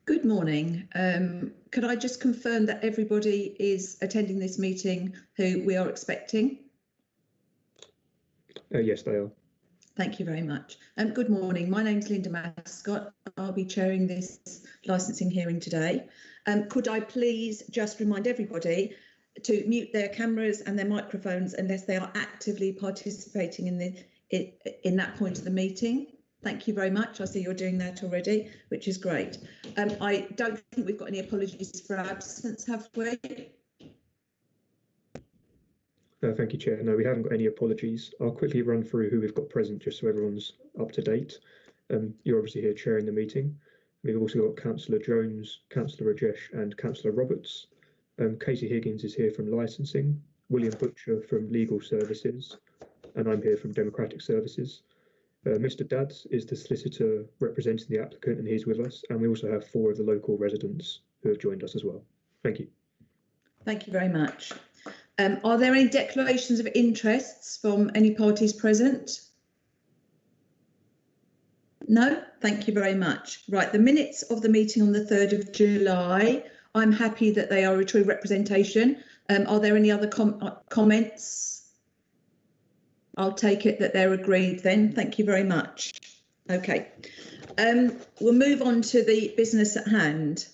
Good morning. Could I just confirm that everybody is attending this meeting who we are expecting? Yes, they are. Thank you very much. Good morning. My name's Linda Mascott. I'll be chairing this licensing hearing today. Could I please just remind everybody to mute their cameras and their microphones unless they are actively participating in that point of the meeting? Thank you very much. I see you're doing that already, which is great. I don't think we've got any apologies for absence, have we? Thank you, Chair. No, we haven't got any apologies. I'll quickly run through who we've got present just so everyone's up to date. You're obviously here chairing the meeting. We've also got Councillor Jones, Councillor Rajesh and Councillor Roberts. Katie Higgins is here from Licensing, William Butcher from Legal Services, and I'm here from Democratic Services. Mr. Dadds is the solicitor representing the applicant and he's with us. And we also have 4 of the local residents who have joined us as well. Thank you. Thank you very much. Are there any declarations of interests from any parties present? No, thank you very much. Right, the minutes of the meeting on the 3rd of July, I'm happy that they are a true representation. Are there any other comments? I'll take it that they're agreed then. Thank you very much. Okay, we'll move on to the business at hand.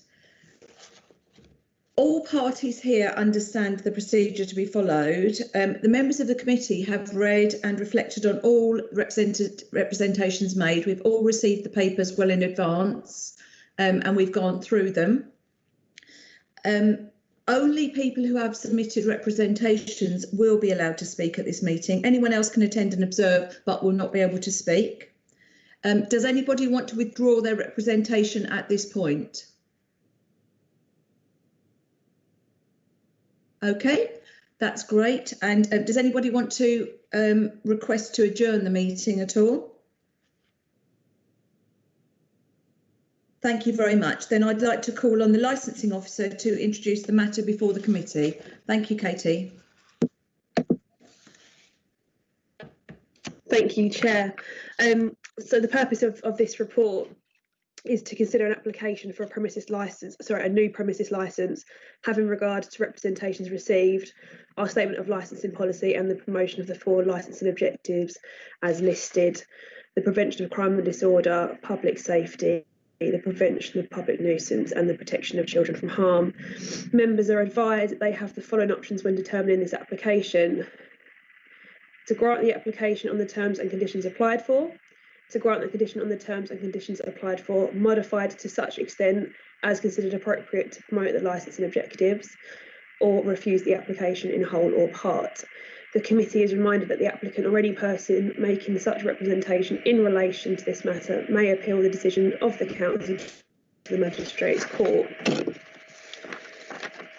All parties here understand the procedure to be followed. The members of the committee have read and reflected on all representations made. We've all received the papers well in advance and we've gone through them. Only people who have submitted representations will be allowed to speak at this meeting. Anyone else can attend and observe, but will not be able to speak. Does anybody want to withdraw their representation at this point? Okay, that's great. And does anybody want to request to adjourn the meeting at all? Thank you very much. Then I'd like to call on the licensing officer to introduce the matter before the committee. Thank you, Katie. Thank you, Chair. So the purpose of this report is to consider an application for a new premises licence, having regard to representations received, our statement of licensing policy and the promotion of the 4 licensing objectives as listed, the prevention of crime and disorder, public safety, the prevention of public nuisance and the protection of children from harm. Members are advised that they have the following options when determining this application: to grant the application on the terms and conditions applied for, to grant the condition on the terms and conditions applied for, modified to such extent as considered appropriate to promote the licensing objectives, or refuse the application in whole or part. The committee is reminded that the applicant or any person making such representation in relation to this matter may appeal the decision of the council to the Magistrates' Court.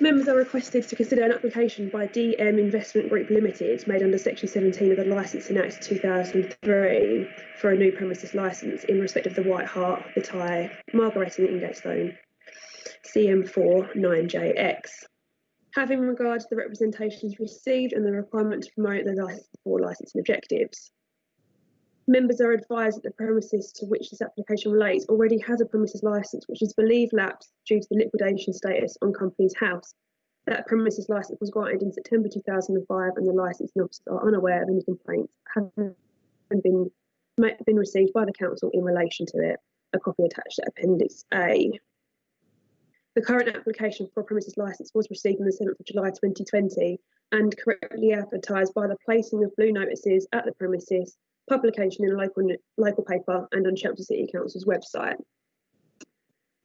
Members are requested to consider an application by DM Investment Group Limited made under Section 17 of the Licensing Act 2003 for a new premises licence in respect of the White Hart, the Thai, Margaret and Ingatestone, CM4 9JX. Having regard to the representations received and the requirement to promote the 4 licensing objectives. Members are advised that the premises to which this application relates already has a premises licence which is believed lapsed due to the liquidation status on Companies House. That premises licence was granted in September 2005 and the licensing officers are unaware of any complaints having been received by the council in relation to it. A copy attached to Appendix A. The current application for a premises licence was received on the 7th of July 2020 and correctly advertised by the placing of blue notices at the premises, publication in a local paper and on Chelmsford City Council's website.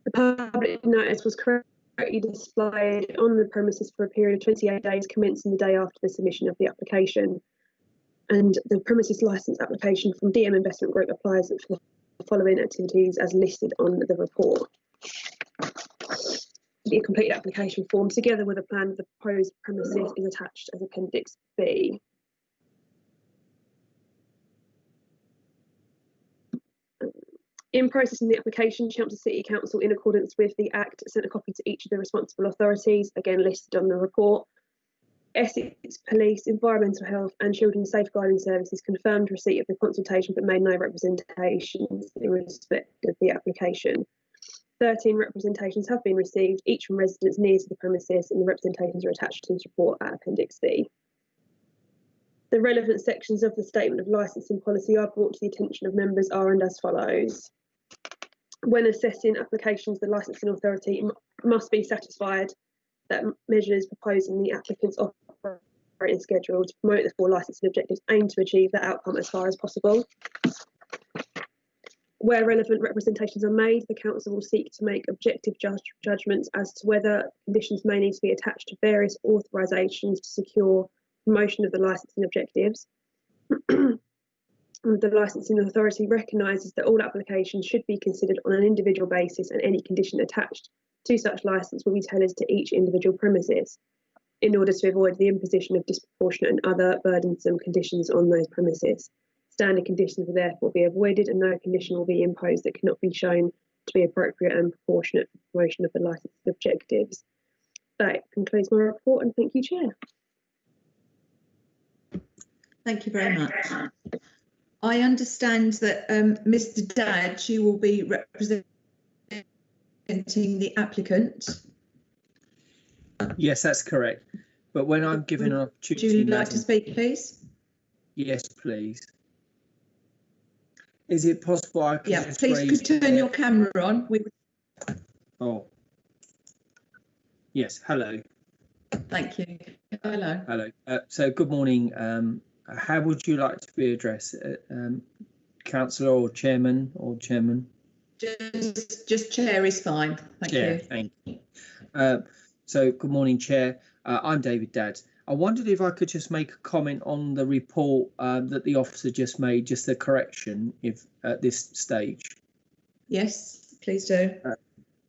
The public notice was correctly displayed on the premises for a period of 28 days commencing the day after the submission of the application. And the premises licence application from DM Investment Group applies for the following activities as listed on the report. The complete application form together with a plan of the proposed premises is attached as Appendix B. In processing the application, Chelmsford City Council, in accordance with the Act, sent a copy to each of the responsible authorities, again listed on the report. Essex Police, Environmental Health and Children's Safeguarding Services confirmed receipt of the consultation but made no representations in respect of the application. 13 representations have been received, each from residents near to the premises, and the representations are attached to this report at Appendix C. The relevant sections of the Statement of Licensing Policy are brought to the attention of members are and as follows. When assessing applications, the licensing authority must be satisfied that measures proposed in the applicant's operating schedule to promote the 4 licensing objectives aim to achieve that outcome as far as possible. Where relevant representations are made, the Council will seek to make objective judgments as to whether conditions may need to be attached to various authorisations to secure promotion of the licensing objectives. The licensing authority recognises that all applications should be considered on an individual basis, and any condition attached to such licence will be tailored to each individual premises in order to avoid the imposition of disproportionate and other burdensome conditions on those premises. Standard conditions will therefore be avoided, and no condition will be imposed that cannot be shown to be appropriate and proportionate for promotion of the licensing objectives. That concludes my report, and thank you, Chair. Thank you very much. I understand that Mr. Dadge, you will be representing the applicant. Yes, that's correct. But when I'm given an opportunity, would you like to speak, please? Yes, please. Is it possible I could just please could turn your camera on. Oh. Yes, hello. Thank you. Hello. Hello. So good morning. How would you like to be addressed? Councillor or chairman or chairman? Just chair is fine. Thank you. Thank you. So good morning, Chair. I'm David Dadd. I wondered if I could just make a comment on the report that the officer just made, just a correction if at this stage. Yes, please do.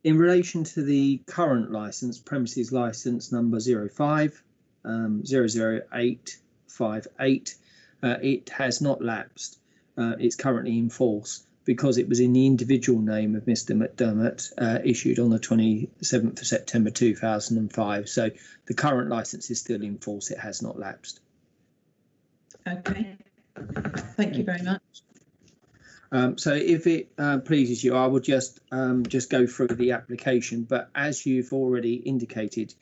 In relation to the current licence, premises licence number 05 00858, it has not lapsed. It's currently in force because it was in the individual name of Mr. McDermott, issued on the 27th of September 2005. So the current licence is still in force. It has not lapsed. Okay. Thank you very much. So if it pleases you, I will just go through the application. But as you've already indicated,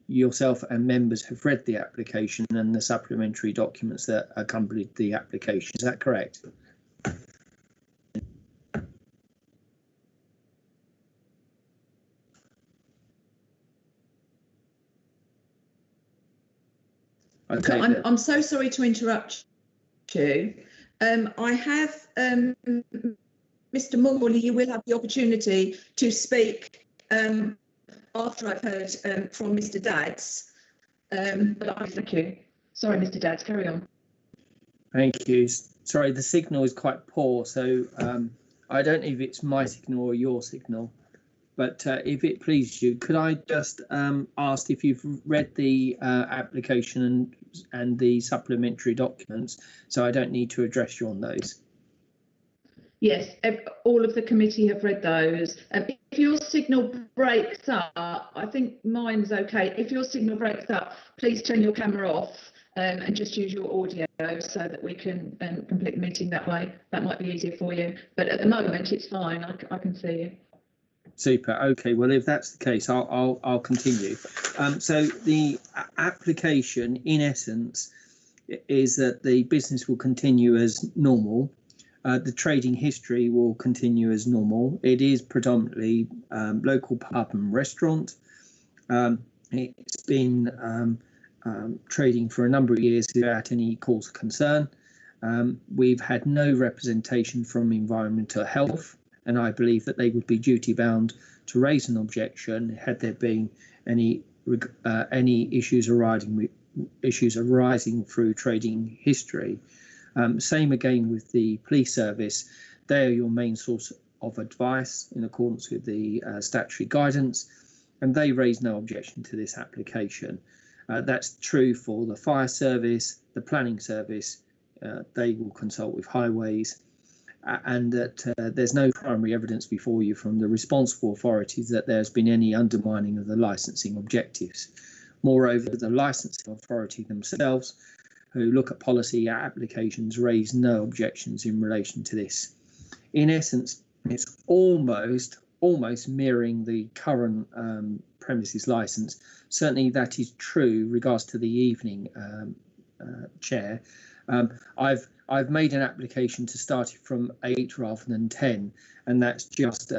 yourself and members have read the application and the supplementary documents that accompanied the application. Is that correct? Okay. I'm so sorry to interrupt you. I have Mr. Morley, you will have the opportunity to speak after I've heard from Mr. Dadds. Thank you. Sorry, Mr. Dadds, carry on. Thank you. Sorry, the signal is quite poor, so I don't know if it's my signal or your signal. But if it pleases you, could I just ask if you've read the application and the supplementary documents, so I don't need to address you on those? Yes, all of the committee have read those. If your signal breaks up, I think mine's okay. If your signal breaks up, please turn your camera off and just use your audio so that we can complete the meeting that way. That might be easier for you. But at the moment, it's fine. I can see you. Super. Okay. Well, if that's the case, I'll continue. So the application, in essence, is that the business will continue as normal. The trading history will continue as normal. It is predominantly local pub and restaurant. It's been trading for a number of years without any cause of concern. We've had no representation from environmental health, and I believe that they would be duty bound to raise an objection had there been any issues arising through trading history. Same again with the police service. They are your main source of advice in accordance with the statutory guidance, and they raise no objection to this application. That's true for the fire service, the planning service. They will consult with highways, and that there's no primary evidence before you from the responsible authorities that there's been any undermining of the licensing objectives. Moreover, the licensing authority themselves, who look at policy applications, raise no objections in relation to this. In essence, it's almost almost mirroring the current premises licence. Certainly that is true regards to the evening chair. I've made an application to start it from 8 rather than 10, and that's just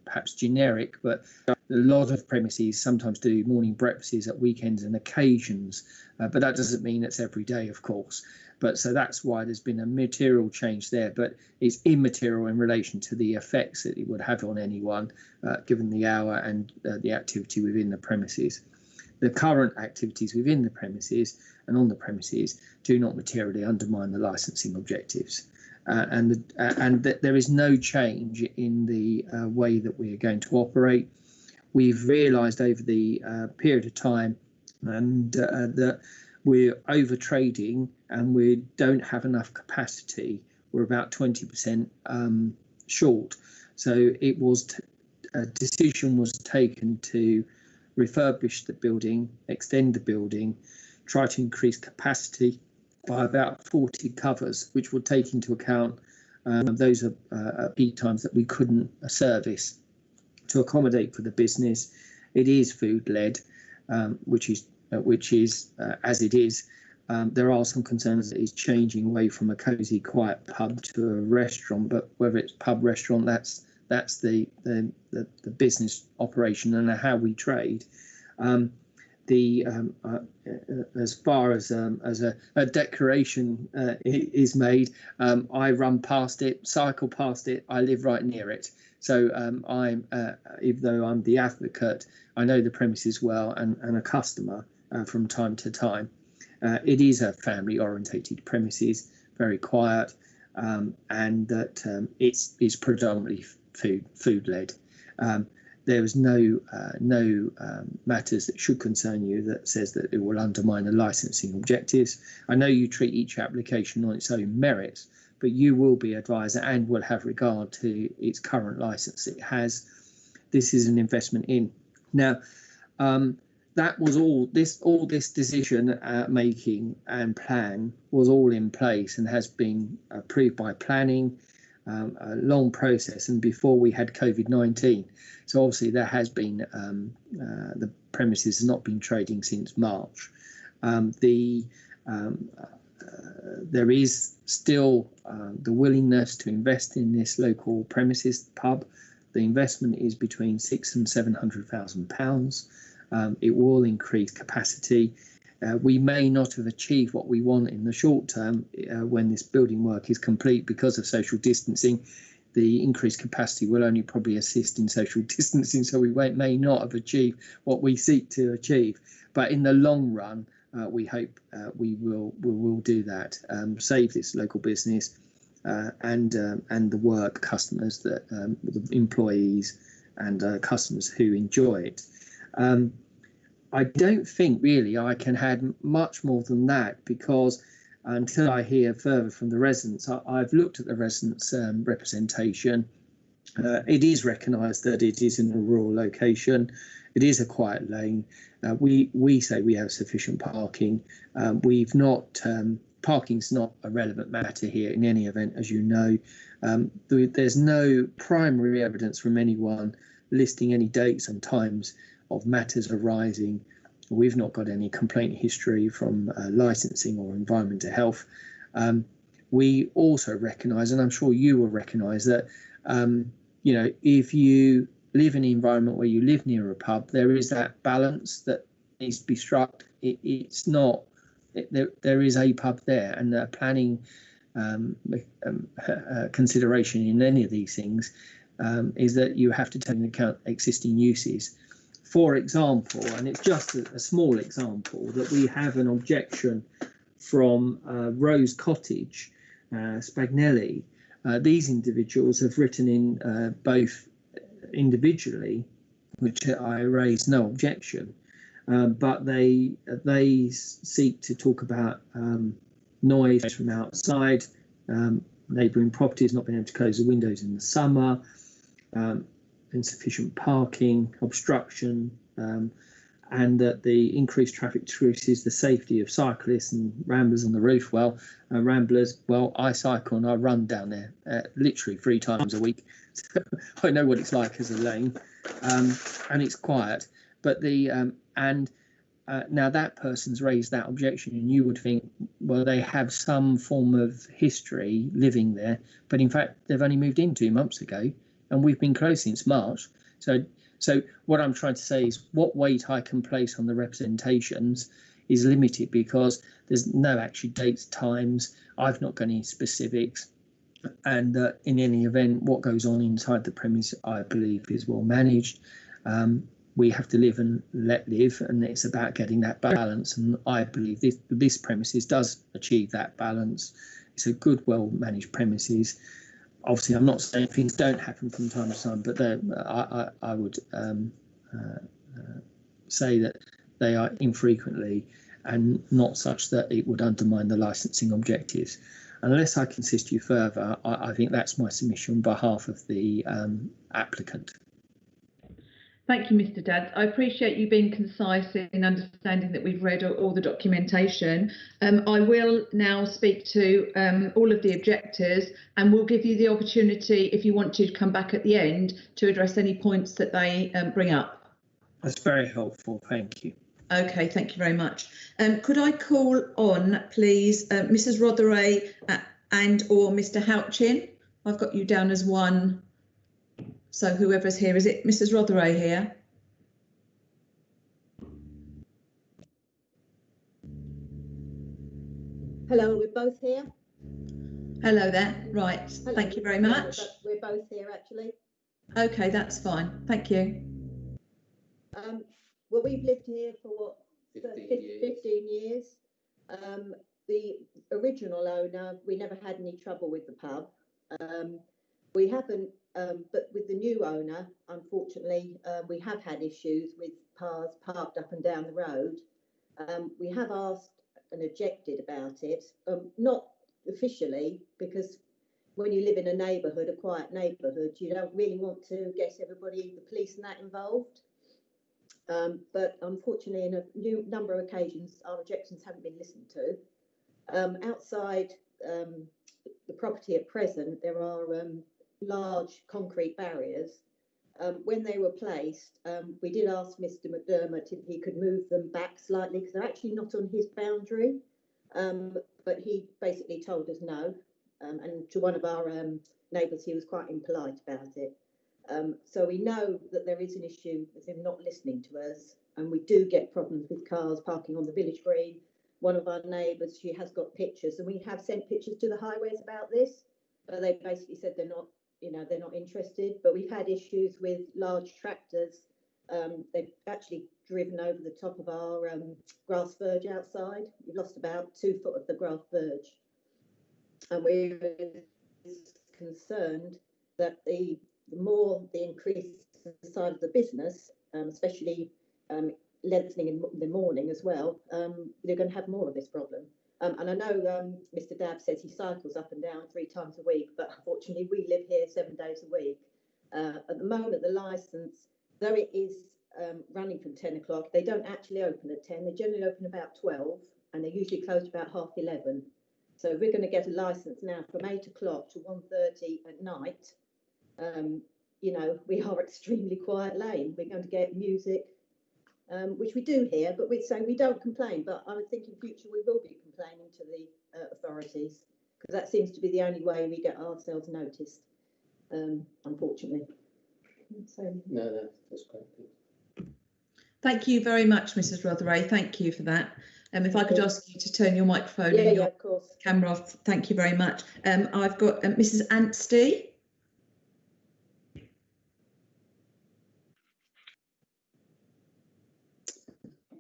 perhaps generic, but a lot of premises sometimes do morning breakfasts at weekends and occasions, but that doesn't mean it's every day, of course. But so that's why there's been a material change there, but it's immaterial in relation to the effects that it would have on anyone, given the hour and the activity within the premises. The current activities within the premises and on the premises do not materially undermine the licensing objectives. And there is no change in the way that we are going to operate. We've realised over the period of time that we're over trading and we don't have enough capacity. We're about 20% short. So it was a decision was taken to refurbish the building, extend the building, try to increase capacity by about 40 covers, which would take into account those peak times that we couldn't service to accommodate for the business. It is food led, which is as it is. There are some concerns that it's changing away from a cosy, quiet pub to a restaurant, but whether it's pub, restaurant, that's the business operation and how we trade. As far as a declaration is made, I run past it, cycle past it. I live right near it, so even though I'm the advocate, I know the premises well and a customer from time to time. It is a family-orientated premises, very quiet, and that it's predominantly food-led. There is no matters that should concern you that says that it will undermine the licensing objectives. I know you treat each application on its own merits, but you will be advised and will have regard to its current license it has. This is an investment in. Now, that was all this decision making and plan was all in place and has been approved by planning. A long process, and before we had COVID-19, so obviously there has been the premises has not been trading since March. There is still the willingness to invest in this local premises pub. The investment is between £600,000 and £700,000. It will increase capacity. We may not have achieved what we want in the short term when this building work is complete because of social distancing. The increased capacity will only probably assist in social distancing, so we may not have achieved what we seek to achieve. But in the long run, we hope we will do that, save this local business and the work customers, the employees and customers who enjoy it. I don't think really I can add much more than that, because until I hear further from the residents, I've looked at the residents' representation. It is recognised that it is in a rural location. It is a quiet lane. We say we have sufficient parking. We've not parking's not a relevant matter here in any event, as you know. There's no primary evidence from anyone listing any dates and times of matters arising. We've not got any complaint history from licensing or environmental health. We also recognise, and I'm sure you will recognise, that if you live in an environment where you live near a pub, there is that balance that needs to be struck. It's not there is a pub there, and the planning consideration in any of these things is that you have to take into account existing uses. For example, and it's just a small example, that we have an objection from Rose Cottage, Spagnelli. These individuals have written in both individually, which I raise no objection, but they seek to talk about noise from outside, neighbouring properties not being able to close the windows in the summer, insufficient parking, obstruction, and that the increased traffic decreases the safety of cyclists and ramblers on the roof. Well, I cycle and I run down there literally 3 times a week. So I know what it's like as a lane, and it's quiet. But now that person's raised that objection, and you would think, well, they have some form of history living there, but in fact they've only moved in 2 months ago, and we've been closed since March. So what I'm trying to say is what weight I can place on the representations is limited, because there's no actual dates, times. I've not got any specifics, and in any event, what goes on inside the premise, I believe, is well managed. We have to live and let live, and it's about getting that balance. And I believe this premises does achieve that balance. It's a good, well-managed premises. Obviously, I'm not saying things don't happen from time to time, but I would say that they are infrequently and not such that it would undermine the licensing objectives. Unless I can assist you further, I think that's my submission on behalf of the applicant. Thank you, Mr. Dadds. I appreciate you being concise in understanding that we've read all the documentation. I will now speak to all of the objectors, and we'll give you the opportunity, if you want to come back at the end, to address any points that they bring up. That's very helpful. Thank you. Okay, thank you very much. Could I call on, please, Mrs. Rotheray and or Mr. Houchin? I've got you down as one. So whoever's here, is it Mrs. Rotheray here? Hello, we're both here. Hello there. Right. Hello. Thank you very much. We're both here, actually. Okay, that's fine. Thank you. Well, we've lived here for what, 15 years. The original owner, we never had any trouble with the pub. We haven't, but with the new owner, unfortunately, we have had issues with cars parked up and down the road. We have asked and objected about it, not officially, because when you live in a neighbourhood, a quiet neighbourhood, you don't really want to get everybody, the police and that involved. But unfortunately, in a new number of occasions, our objections haven't been listened to. Outside the property at present, there are large concrete barriers. When they were placed, we did ask Mr. McDermott if he could move them back slightly, because they're actually not on his boundary. But he basically told us no. And to one of our neighbours, he was quite impolite about it. So we know that there is an issue with him not listening to us, and we do get problems with cars parking on the village green. One of our neighbours, she has got pictures, and we have sent pictures to the highways about this, but they basically said they're not, they're not interested. But we've had issues with large tractors. They've actually driven over the top of our grass verge outside. We've lost about 2 foot of the grass verge, and we're concerned that the more the increase in the size of the business, especially lengthening in the morning as well, they're going to have more of this problem. And I know Mr. Dabb says he cycles up and down 3 times a week, but unfortunately we live here 7 days a week. At the moment, the licence, though it is running from 10 o'clock, they don't actually open at 10. They generally open about 12, and they're usually closed about 11:30. So if we're going to get a licence now from 8 o'clock to 1:30 at night, we are extremely quiet lane. We're going to get music, which we do here, but we'd say we don't complain. But I would think in future we will be complaining to the authorities, because that seems to be the only way we get ourselves noticed, unfortunately. So, no, that's great. Thank you very much, Mrs. Rotheray. Thank you for that. If I could ask you to turn your microphone and your of course. camera off. Thank you very much. I've got Mrs. Anstey.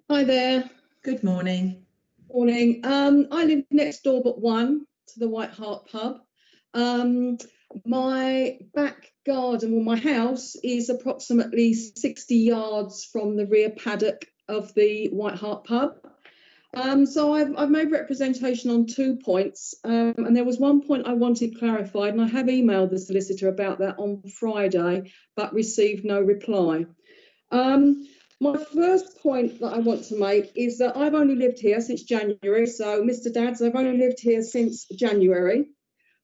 Hi there. Good morning. Morning. I live next door but one to the White Hart pub. My back garden, well, my house is approximately 60 yards from the rear paddock of the White Hart pub. So I've made representation on 2 points, and there was one point I wanted clarified, and I have emailed the solicitor about that on Friday, but received no reply. My first point that I want to make is that I've only lived here since January. So, Mr. Dads, I've only lived here since January.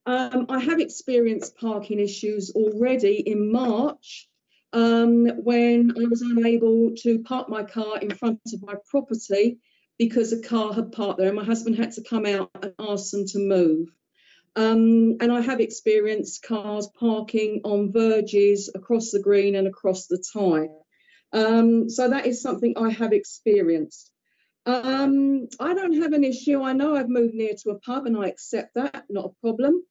I have experienced parking issues already in March when I was unable to park my car in front of my property because a car had parked there and my husband had to come out and ask them to move. And I have experienced cars parking on verges across the green and across the Tyne. So that is something I have experienced. I don't have an issue. I know I've moved near to a pub and I accept that, not a problem.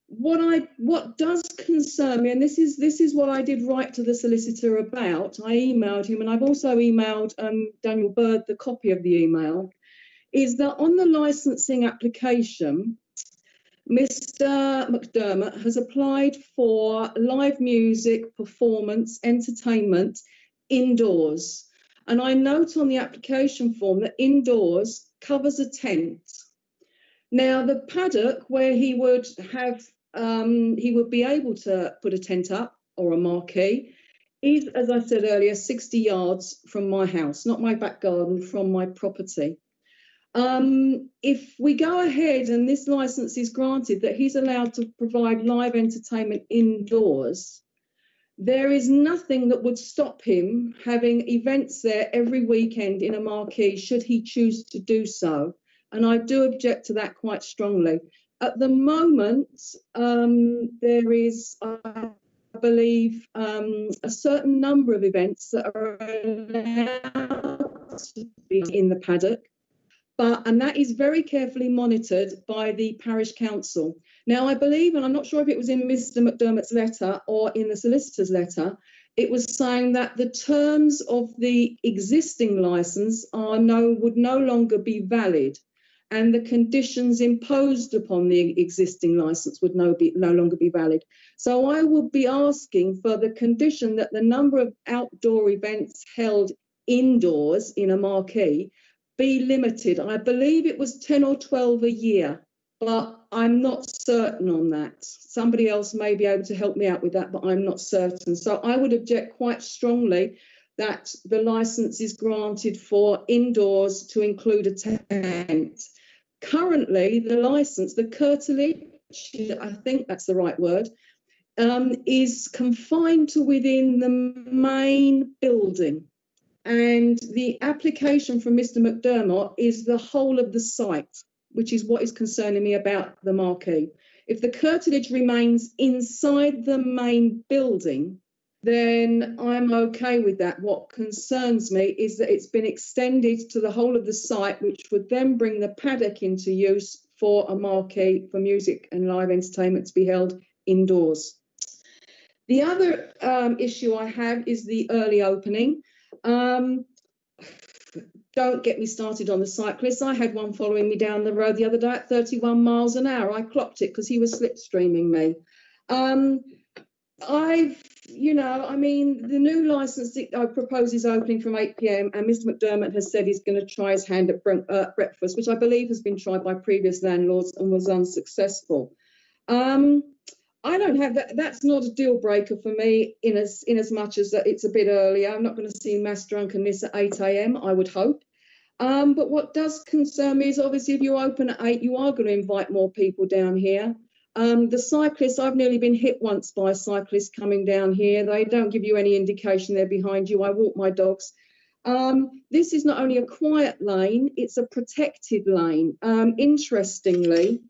What does concern me, and this is what I did write to the solicitor about. I emailed him, and I've also emailed Daniel Bird the copy of the email, is that on the licensing application, Mr. McDermott has applied for live music, performance, entertainment indoors. And I note on the application form that indoors covers a tent. Now, the paddock where he would have, he would be able to put a tent up or a marquee is, as I said earlier, 60 yards from my house, not my back garden, from my property. If we go ahead and this licence is granted that he's allowed to provide live entertainment indoors, there is nothing that would stop him having events there every weekend in a marquee should he choose to do so. And I do object to that quite strongly. At the moment, there is, I believe, a certain number of events that are allowed to be in the paddock. And that is very carefully monitored by the parish council. Now, I believe, and I'm not sure if it was in Mr. McDermott's letter or in the solicitor's letter, it was saying that the terms of the existing licence would no longer be valid, and the conditions imposed upon the existing licence would no longer be valid. So I would be asking for the condition that the number of outdoor events held indoors in a marquee be limited. I believe it was 10 or 12 a year, but I'm not certain on that. Somebody else may be able to help me out with that, but I'm not certain. So I would object quite strongly that the licence is granted for indoors to include a tent. Currently, the licence, the curtilage, I think that's the right word, is confined to within the main building. And the application from Mr. McDermott is the whole of the site, which is what is concerning me about the marquee. If the curtilage remains inside the main building, then I'm okay with that. What concerns me is that it's been extended to the whole of the site, which would then bring the paddock into use for a marquee for music and live entertainment to be held indoors. The other issue I have is the early opening. Don't get me started on the cyclists. I had one following me down the road the other day at 31 miles an hour. I clocked it because he was slipstreaming me. The new licence proposes opening from 8 p.m. and Mr. McDermott has said he's going to try his hand at breakfast, which I believe has been tried by previous landlords and was unsuccessful. I don't have that. That's not a deal breaker for me in as much as that it's a bit earlier. I'm not going to see mass drunkenness at 8 a.m, I would hope. But what does concern me is obviously if you open at 8, you are going to invite more people down here. The cyclists, I've nearly been hit once by cyclists coming down here. They don't give you any indication they're behind you. I walk my dogs. This is not only a quiet lane, it's a protected lane. Interestingly,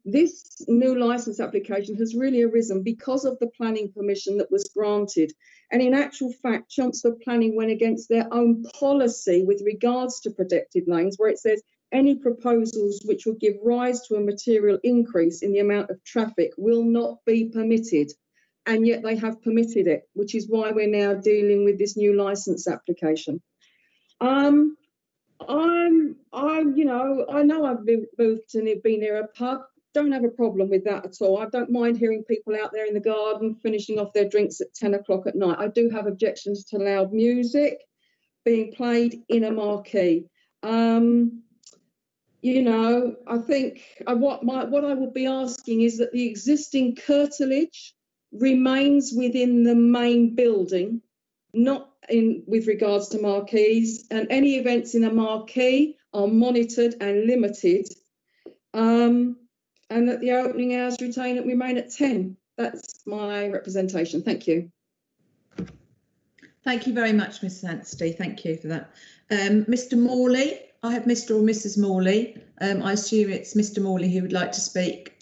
this new licence application has really arisen because of the planning permission that was granted. And in actual fact, Chelmsford Planning went against their own policy with regards to protected lanes, where it says any proposals which will give rise to a material increase in the amount of traffic will not be permitted. And yet they have permitted it, which is why we're now dealing with this new licence application. I know I've moved and been near a pub. Don't have a problem with that at all. I don't mind hearing people out there in the garden finishing off their drinks at 10 o'clock at night. I do have objections to loud music being played in a marquee. I think what I would be asking is that the existing curtilage remains within the main building, not in with regards to marquees, and any events in a marquee are monitored and limited, and that the opening hours remain at 10. That's my representation. Thank you. Thank you very much, Mrs. Anstey. Thank you for that. Mr. Morley, I have Mr. or Mrs. Morley. I assume it's Mr. Morley who would like to speak.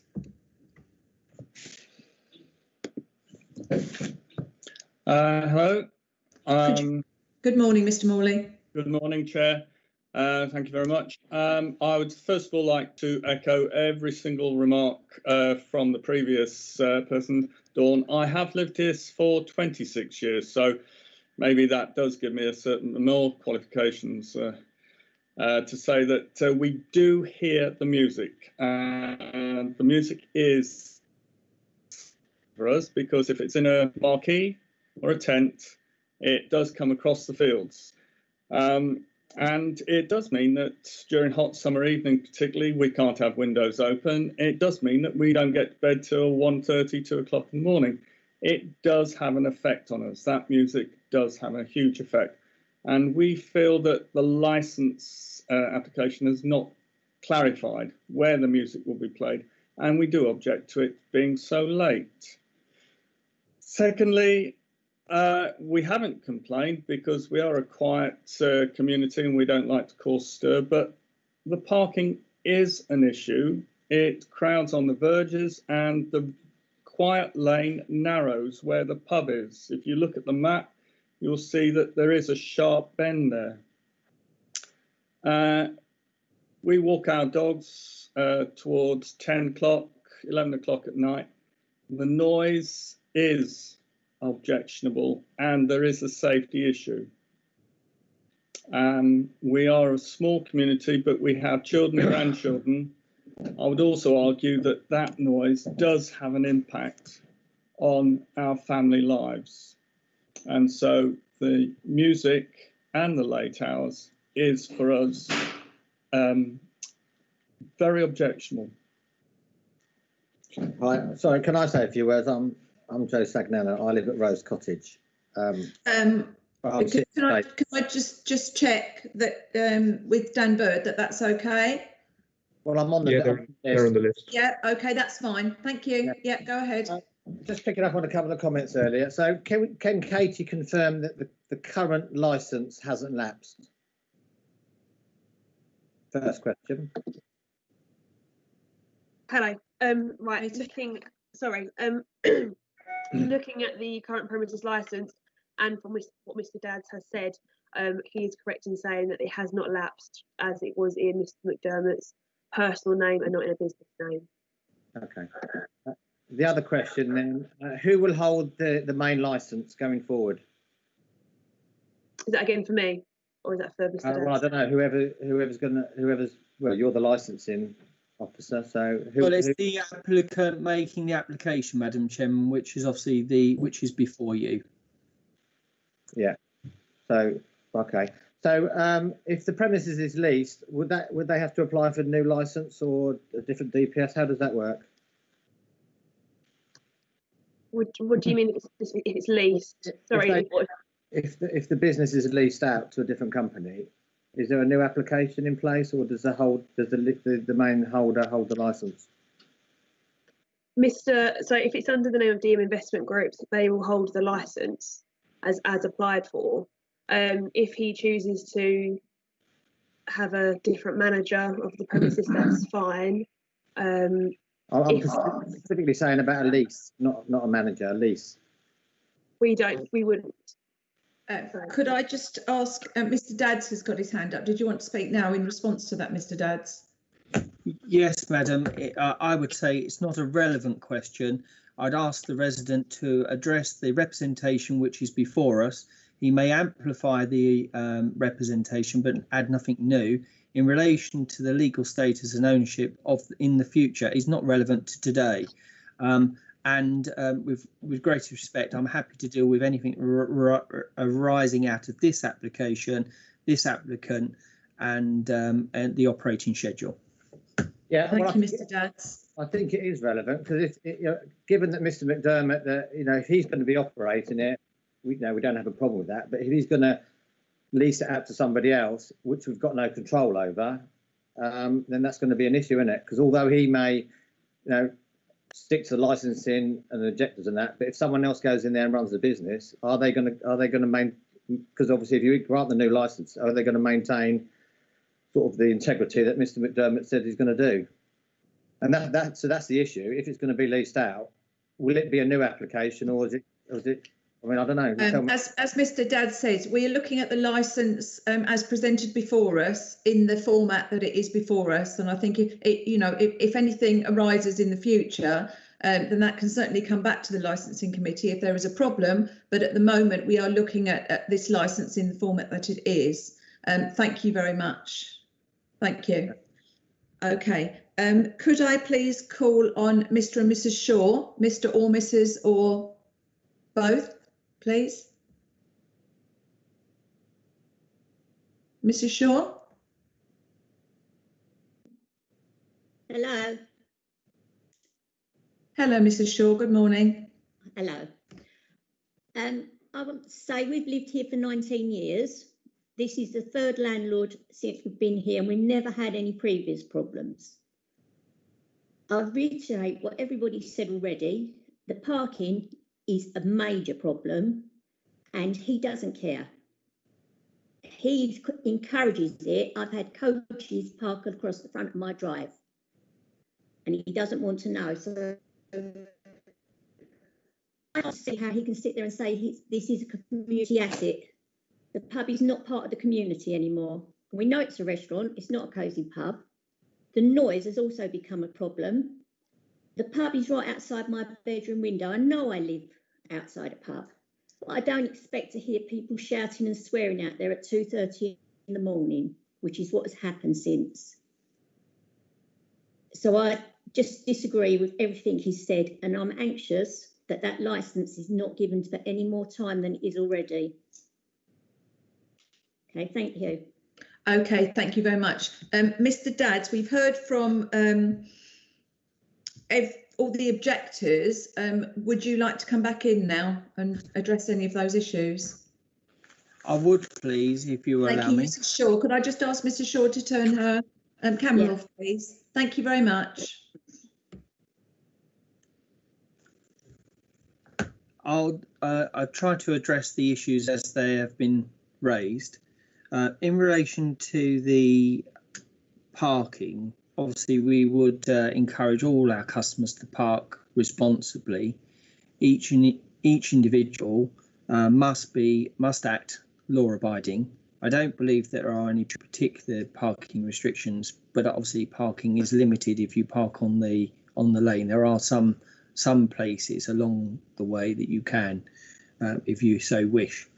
Hello. Good morning, Mr. Morley. Good morning, Chair. Thank you very much. I would first of all like to echo every single remark from the previous person, Dawn. I have lived here for 26 years, so maybe that does give me a certain more qualifications to say that we do hear the music, and the music is for us, because if it's in a marquee or a tent, it does come across the fields. And it does mean that during hot summer evening, particularly, we can't have windows open. It does mean that we don't get to bed till 1:30, 2 o'clock in the morning. It does have an effect on us. That music does have a huge effect. And we feel that the licence application has not clarified where the music will be played, and we do object to it being so late. Secondly, we haven't complained because we are a quiet community and we don't like to cause stir, but the parking is an issue. It crowds on the verges and the quiet lane narrows where the pub is. If you look at the map, you'll see that there is a sharp bend there. We walk our dogs towards 10 o'clock, 11 o'clock at night. The noise is objectionable and there is a safety issue. We are a small community, but we have children and grandchildren. I would also argue that that noise does have an impact on our family lives. And so the music and the late hours is for us very objectionable. Hi, sorry, can I say a few words? I'm Joe Sagnano. I live at Rose Cottage. Can I just check that with Dan Bird that's okay? Well, I'm on the they're on the list. Yeah, okay, that's fine. Thank you. Yeah, go ahead. Just picking up on a couple of comments earlier. So can Katie confirm that the current licence hasn't lapsed? First question. Hello. Right. Looking at the current premises licence, and from what Mr. Dadds has said, he is correct in saying that it has not lapsed, as it was in Mr. McDermott's personal name and not in a business name. Okay. The other question then: who will hold the main licence going forward? Is that again for me, or is that for Mr. Dadds? Well, I don't know. Whoever's well, you're the licensing officer, so it's the applicant making the application, Madam Chairman, which is obviously which is before you. Yeah. So okay. So if the premises is leased, would they have to apply for a new licence or a different DPS? How does that work? What do you mean if it's leased? Sorry. If the business is leased out to a different company, is there a new application in place, or does the main holder hold the licence? So if it's under the name of DM Investment Groups, they will hold the licence as applied for. If he chooses to have a different manager of the premises, that's fine. I'm specifically saying about a lease, not a manager, a lease. We wouldn't. Could I just ask, Mr. Dadds has got his hand up. Did you want to speak now in response to that, Mr. Dadds? Yes, Madam. I would say it's not a relevant question. I'd ask the resident to address the representation which is before us. He may amplify the representation but add nothing new. In relation to the legal status and ownership in the future is not relevant to today. And with great respect, I'm happy to deal with anything arising out of this application, this applicant, and the operating schedule. Yeah. Thank you, Mr. Dadds. I think it is relevant because given that Mr. McDermott, if he's going to be operating it, we don't have a problem with that. But if he's going to lease it out to somebody else, which we've got no control over, then that's going to be an issue, isn't it? Because although he may, stick to the licensing and the objectives and that, but if someone else goes in there and runs the business, are they going to maintain? Because obviously, if you grant the new license, are they going to maintain sort of the integrity that Mr. McDermott said he's going to do? And so that's the issue. If it's going to be leased out, will it be a new application or is it? I mean, I don't know. As Mr. Dad says, we are looking at the licence as presented before us in the format that it is before us. And I think if anything arises in the future, then that can certainly come back to the licensing committee if there is a problem. But at the moment, we are looking at this licence in the format that it is. Thank you very much. Thank you. OK. Could I please call on Mr. and Mrs. Shaw, Mr. or Mrs. or both, please? Mrs. Shaw? Hello. Hello, Mrs. Shaw. Good morning. Hello. I want to say we've lived here for 19 years. This is the third landlord since we've been here, and we've never had any previous problems. I'll reiterate what everybody said already. The parking is a major problem, and he doesn't care. He encourages it. I've had coaches park across the front of my drive, and he doesn't want to know. So I don't see how he can sit there and say this is a community asset. The pub is not part of the community anymore. We know it's a restaurant, it's not a cosy pub. The noise has also become a problem. The pub is right outside my bedroom window. I know I live outside a pub, but I don't expect to hear people shouting and swearing out there at 2:30 in the morning, which is what has happened since. So I just disagree with everything he said, and I'm anxious that that licence is not given for any more time than it is already. Okay, thank you. Okay, thank you very much. Mr. Dadds, we've heard from all the objectors. Would you like to come back in now and address any of those issues? I would, please, if you allow me. Thank you, Mrs. Shaw. Could I just ask Mrs. Shaw to turn her camera off, please? Thank you very much. I'll try to address the issues as they have been raised. In relation to the parking, obviously we would encourage all our customers to park responsibly. Each individual must act law-abiding. I don't believe there are any particular parking restrictions, but obviously parking is limited if you park on the lane. There are some places along the way that you can, if you so wish.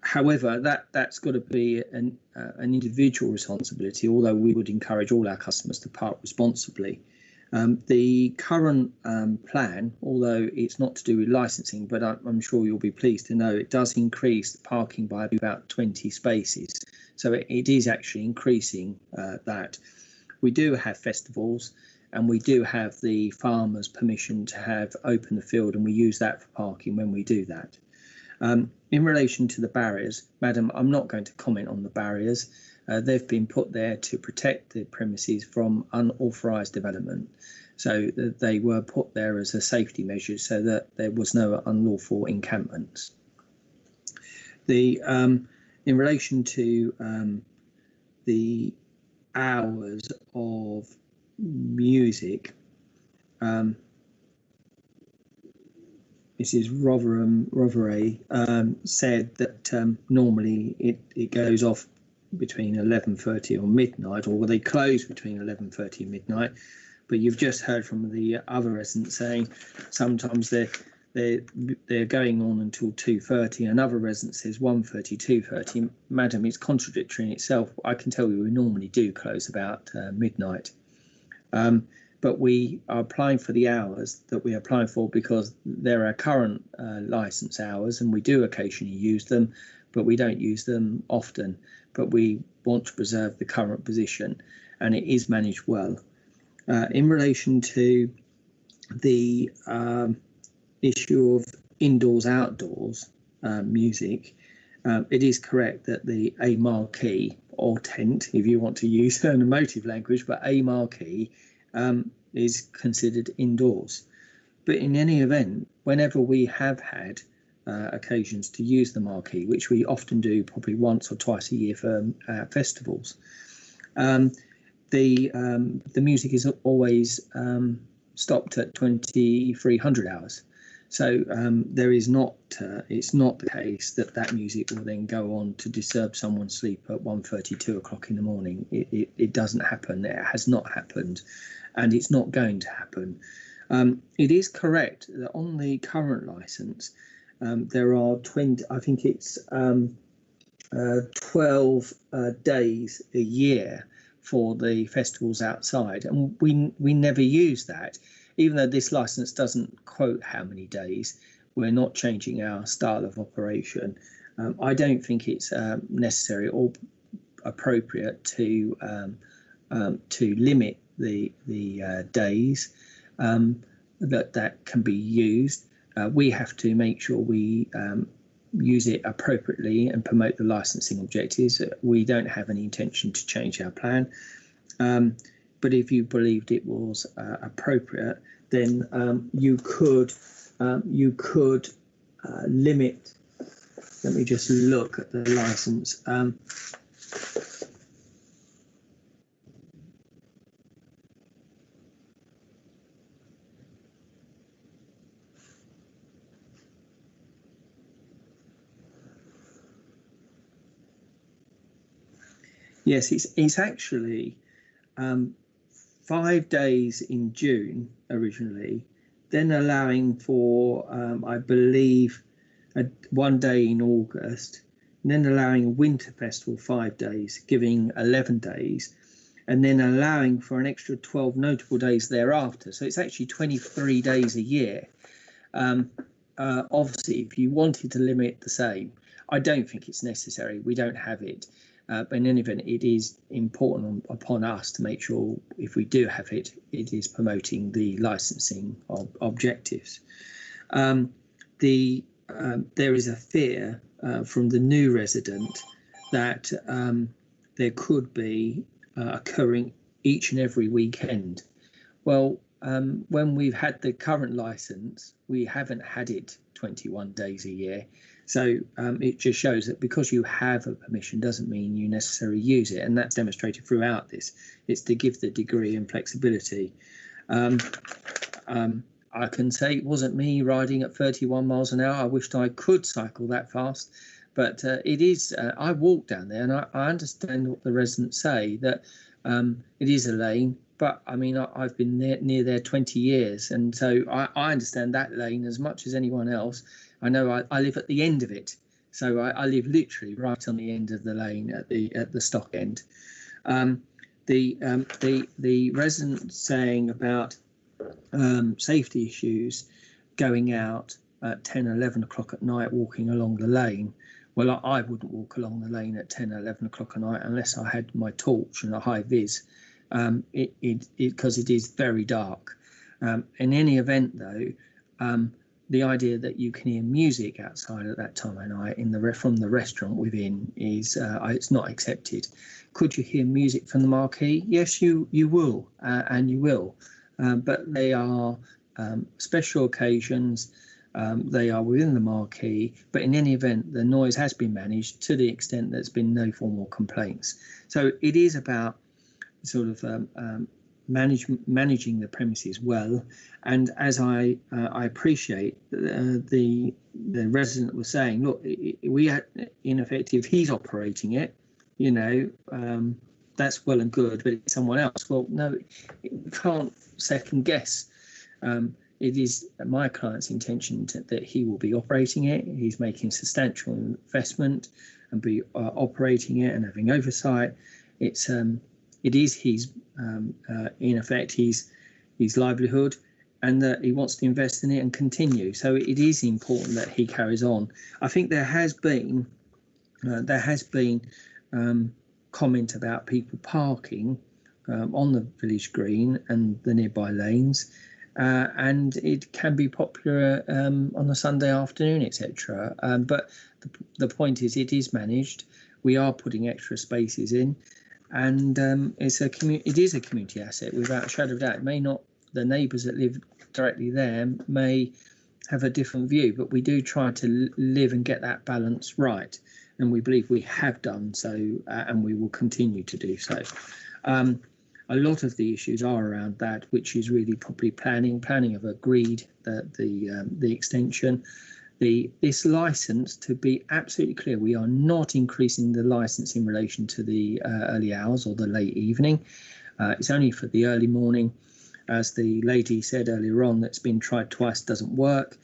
However, that's got to be an individual responsibility, although we would encourage all our customers to park responsibly. The current plan, although it's not to do with licensing, but I'm sure you'll be pleased to know it does increase the parking by about 20 spaces. So it is actually increasing that. We do have festivals, and we do have the farmers' permission to have open the field, and we use that for parking when we do that. In relation to the barriers, Madam, I'm not going to comment on the barriers. They've been put there to protect the premises from unauthorised development. So they were put there as a safety measure so that there was no unlawful encampments. In relation to the hours of music, Mrs. Rovere said that normally it goes off between 11:30 or midnight, or they close between 11:30 and midnight. But you've just heard from the other residents saying sometimes they're going on until 2:30. Another resident says 1:30, 2:30. Madam, it's contradictory in itself. I can tell you we normally do close about midnight. But we are applying for the hours that we are applying for because they're our current licence hours, and we do occasionally use them, but we don't use them often. But we want to preserve the current position, and it is managed well. In relation to the issue of indoors outdoors music, it is correct that a marquee or tent, if you want to use an emotive language, but a marquee is considered indoors. But in any event, whenever we have had occasions to use the marquee, which we often do probably once or twice a year for festivals, the music is always stopped at 2300 hours. So there is not, it's not the case that that music will then go on to disturb someone's sleep at 1:30, 2 o'clock in the morning. It doesn't happen. It has not happened, and it's not going to happen. It is correct that on the current license, there are 20, I think it's 12 days a year for the festivals outside, and we never use that. Even though this license doesn't quote how many days, we're not changing our style of operation. I don't think it's necessary or appropriate to limit the days that can be used. We have to make sure we use it appropriately and promote the licensing objectives. We don't have any intention to change our plan. But if you believed it was appropriate, then you could limit. Let me just look at the license. Yes, it's actually 5 days in June originally, then allowing for, I believe, 1 day in August, and then allowing a winter festival 5 days, giving 11 days, and then allowing for an extra 12 notable days thereafter. So it's actually 23 days a year. Obviously, if you wanted to limit the same, I don't think it's necessary. We don't have it. But in any event, it is important upon us to make sure if we do have it, it is promoting the licensing objectives. There is a fear from the new resident that there could be occurring each and every weekend. Well, when we've had the current license, we haven't had it 21 days a year. So it just shows that because you have a permission doesn't mean you necessarily use it, and that's demonstrated throughout this. It's to give the degree and flexibility. I can say it wasn't me riding at 31 miles an hour. I wished I could cycle that fast, but it is. I walk down there, and I understand what the residents say, that it is a lane. But I mean, I've been near there 20 years, and so I understand that lane as much as anyone else. I know I live at the end of it, so I live literally right on the end of the lane at the stock end. The resident saying about safety issues going out at 10, 11 o'clock at night, walking along the lane. Well, I wouldn't walk along the lane at 10, 11 o'clock at night unless I had my torch and a high vis, because it is very dark. In any event, though, the idea that you can hear music outside at that time of night from the restaurant within is it's not accepted. Could you hear music from the marquee? Yes, you will, and you will. But they are special occasions. They are within the marquee. But in any event, the noise has been managed to the extent there's been no formal complaints. So it is about sort of managing the premises well, and as I appreciate the resident was saying, look, we had, in effect, if he's operating it, you know, that's well and good, but it's someone else. Well, no, you can't second guess. It is my client's intention that he will be operating it. He's making substantial investment and be operating it and having oversight. It is his, in effect, his livelihood, and that he wants to invest in it and continue. So it is important that he carries on. I think there has been comment about people parking on the village green and the nearby lanes, and it can be popular on a Sunday afternoon, etc. But the point is, it is managed. We are putting extra spaces in, and it is a community asset without a shadow of doubt. It may not, the neighbours that live directly there may have a different view, but we do try to live and get that balance right, and we believe we have done so, and we will continue to do so. A lot of the issues are around that, which is really probably planning. Planning have agreed that the extension, this licence, to be absolutely clear, we are not increasing the licence in relation to the early hours or the late evening. It's only for the early morning. As the lady said earlier on, that's been tried twice, doesn't work.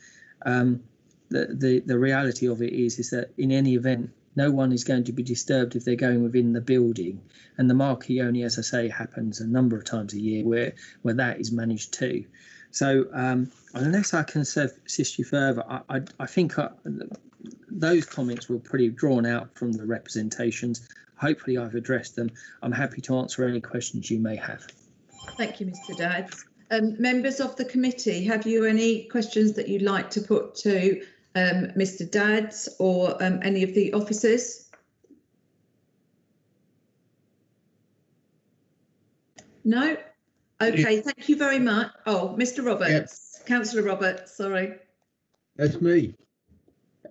The reality of it is that in any event, no one is going to be disturbed if they're going within the building, and the marquee only, as I say, happens a number of times a year where that is managed too. So unless I can assist you further, I think those comments were pretty drawn out from the representations. Hopefully I've addressed them. I'm happy to answer any questions you may have. Thank you, Mr. Dadds. Members of the committee, have you any questions that you'd like to put to Mr. Dadds or any of the officers? No? Okay, thank you very much. Oh, Mr. Roberts, yep. Councillor Roberts, sorry. That's me.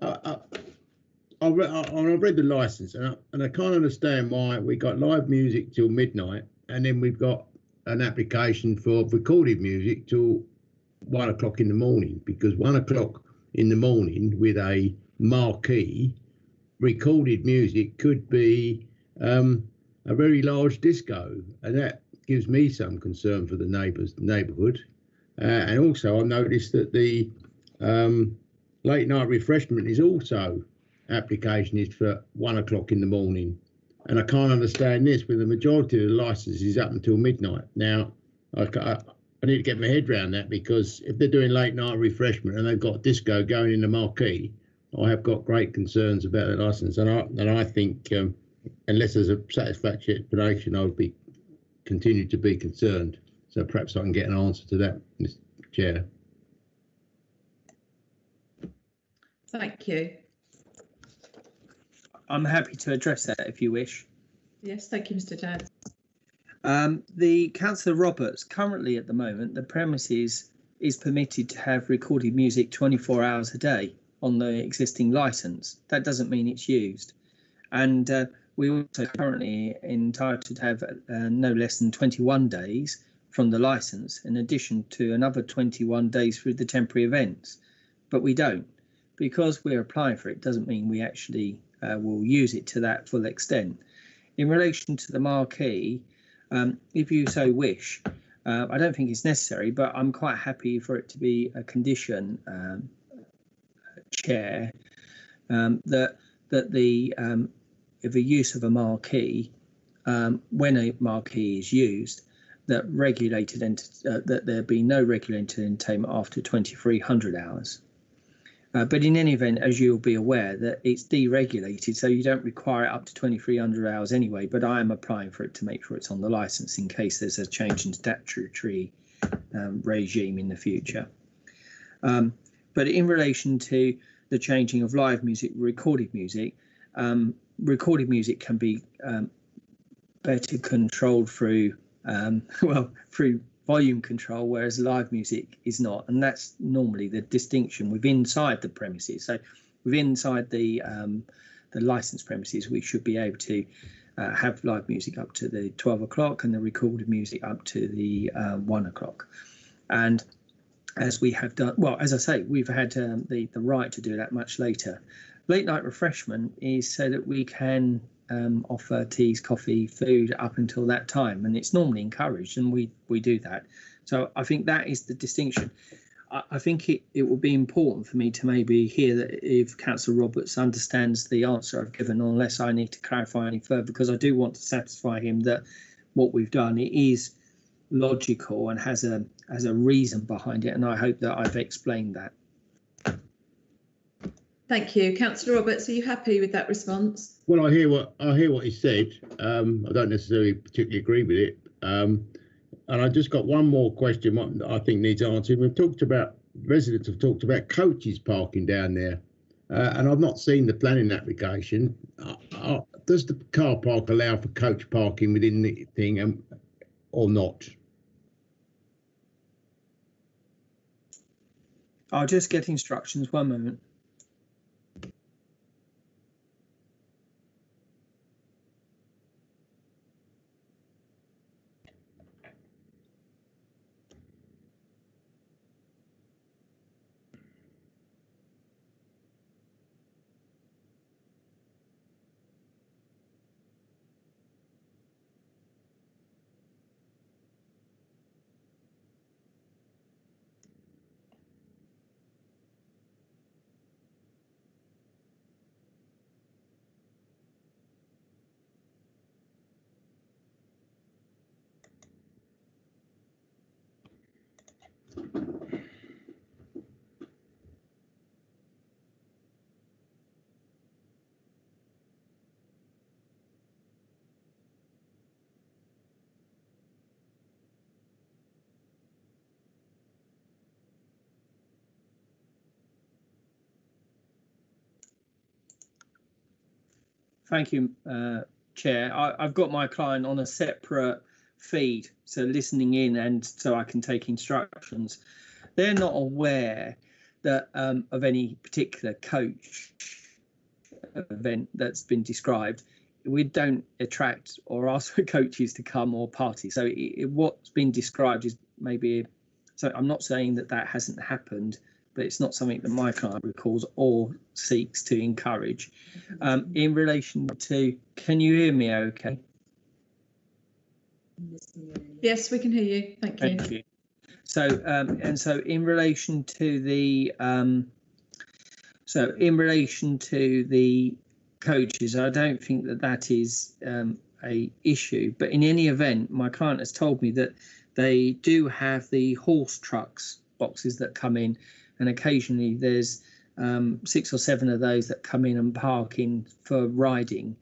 I've read the licence and I can't understand why we got live music till midnight and then we've got an application for recorded music till 1 o'clock in the morning, because 1 o'clock in the morning with a marquee recorded music could be a very large disco, and that gives me some concern for the neighbourhood. And also I noticed that the late night refreshment is also, application is for 1 o'clock in the morning, and I can't understand this with the majority of the licences up until midnight. Now I need to get my head around that, because if they're doing late night refreshment and they've got disco going in the marquee, I have got great concerns about the licence, and I think unless there's a satisfactory explanation, I would continue to be concerned. So perhaps I can get an answer to that, Mr. Chair. Thank you. I'm happy to address that if you wish. Yes, thank you, Mr. Dadds. The Councillor Roberts, currently at the moment, the premises is permitted to have recorded music 24 hours a day on the existing licence. That doesn't mean it's used. And we also currently entitled to have no less than 21 days from the licence, in addition to another 21 days through the temporary events. But we don't. Because we're applying for it doesn't mean we actually will use it to that full extent. In relation to the marquee, if you so wish, I don't think it's necessary, but I'm quite happy for it to be a condition, Chair, that the use of a marquee, when a marquee is used, that that there be no regulated entertainment after 2300 hours. But in any event, as you'll be aware, that it's deregulated, so you don't require it up to 2300 hours anyway, but I am applying for it to make sure it's on the licence in case there's a change in statutory regime in the future. But in relation to the changing of live music, recorded music can be better controlled through, through volume control, whereas live music is not, and that's normally the distinction within inside the premises. So within inside the licensed premises, we should be able to have live music up to the 12 o'clock and the recorded music up to the 1 o'clock. And as we have done, well, as I say, we've had the right to do that much later. Late night refreshment is so that we can offer teas, coffee, food up until that time, and it's normally encouraged, and we do that. So I think that is the distinction. I think it will be important for me to maybe hear that if Councillor Roberts understands the answer I've given, unless I need to clarify any further, because I do want to satisfy him that what we've done, it is logical and has a reason behind it, and I hope that I've explained that. Thank you. Councillor Roberts, are you happy with that response? Well, I hear what he said. I don't necessarily particularly agree with it. And I just got one more question. What I think needs answering. Residents have talked about coaches parking down there, and I've not seen the planning application. Does the car park allow for coach parking within the thing, or not? I'll just get instructions. One moment. Thank you, Chair. I've got my client on a separate feed, so listening in and so I can take instructions. They're not aware that of any particular coach event that's been described. We don't attract or ask for coaches to come or party. So what's been described is maybe, so I'm not saying that that hasn't happened, but it's not something that my client recalls or seeks to encourage. In relation to, can you hear me okay? Yes, we can hear you. Thank you. Thank you. So, and so in relation to the, coaches, I don't think that that is a issue, but in any event, my client has told me that they do have the horse trucks boxes that come in, and occasionally there's 6 or 7 of those that come in and park in for riding,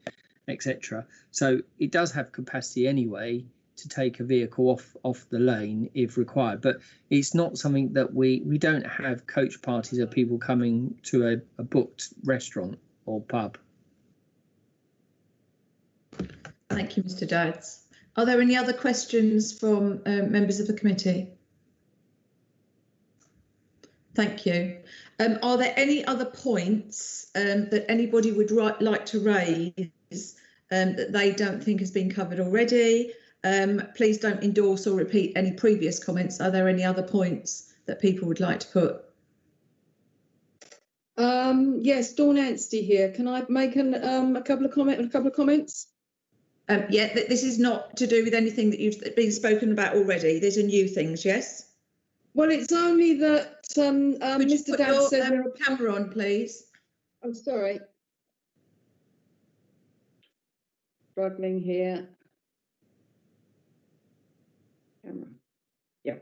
etc. So it does have capacity anyway to take a vehicle off the lane if required, but it's not something that we don't have coach parties of people coming to a booked restaurant or pub. Thank you, Mr. Dadds. Are there any other questions from members of the committee? Thank you. Are there any other points that anybody would like to raise that they don't think has been covered already? Please don't endorse or repeat any previous comments. Are there any other points that people would like to put? Yes, Dawn Anstey here. Can I make a couple of comments? Yeah, this is not to do with anything that you've been spoken about already. These are new things, yes? Well, it's only that Mr. Dad said there are camera on, please. I'm sorry. Struggling here. Camera. Yeah.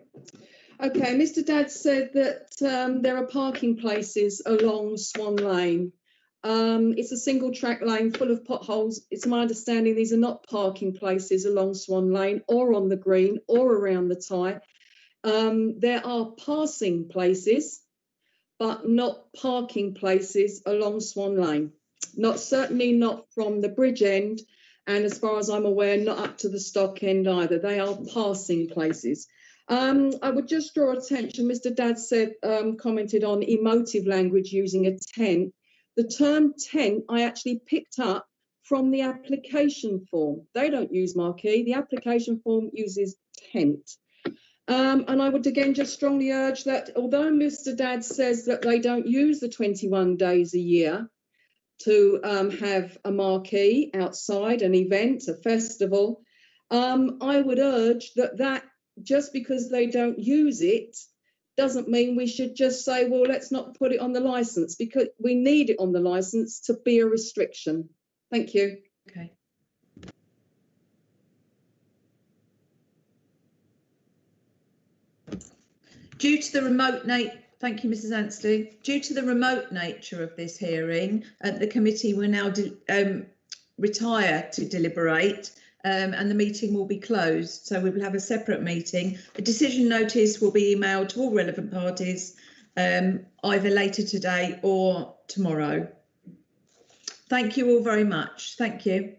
Okay, Mr. Dad said that there are parking places along Swan Lane. It's a single track lane full of potholes. It's my understanding these are not parking places along Swan Lane or on the green or around the Ty. There are passing places, but not parking places along Swan Lane. Certainly not from the bridge end, and as far as I'm aware, not up to the stock end either. They are passing places. I would just draw attention, Mr. Dad said, commented on emotive language using a tent. The term tent I actually picked up from the application form. They don't use marquee, the application form uses tent. And I would again just strongly urge that although Mr. Dad says that they don't use the 21 days a year to have a marquee outside, an event, a festival, I would urge that just because they don't use it doesn't mean we should just say, well, let's not put it on the licence, because we need it on the licence to be a restriction. Thank you. Okay. Due to the remote thank you, Mrs. Anstey. Due to the remote nature of this hearing, the committee will now retire to deliberate, and the meeting will be closed. So we will have a separate meeting. A decision notice will be emailed to all relevant parties either later today or tomorrow. Thank you all very much. Thank you.